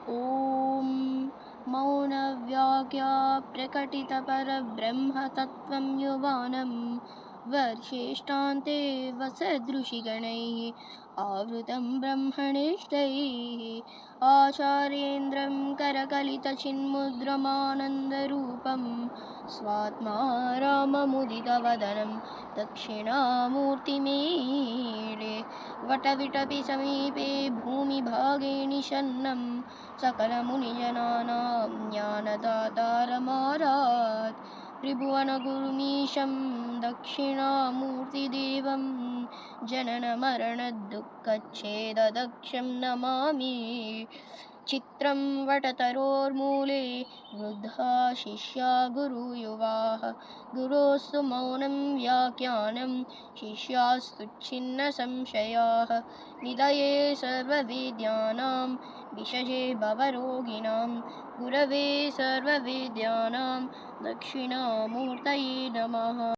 ॐ मौनव्याख्या प्रकटितपरब्रह्मतत्त्वं युवानं वर्षेष्टान्ते वसदृषिगणैः आवृतं ब्रह्मनिष्ठैः आचार्येन्द्रं करकलितचिन्मुद्रमानन्दरूपं स्वात्मा राममुदितवदनं दक्षिणामूर्तिमीडे वटविटपि समीपे भूमिभागे निषन्नं सकलमुनिजनानां ज्ञानदातारमारात् त्रिभुवनगुरुमीशं दक्षिणामूर्तिदेवं जननमरणदुःखच्छेददक्षं नमामि। चित्रं वटतरोर्मूले वृद्धा शिष्या गुरुयुवाः गुरोस्तु मौनं व्याख्यानं शिष्यास्तुच्छिन्नसंशयाः निधये सर्ववेद्यानां विषजे भवरोगिणां गुरवे सर्ववेद्यानां दक्षिणामूर्तये नमः।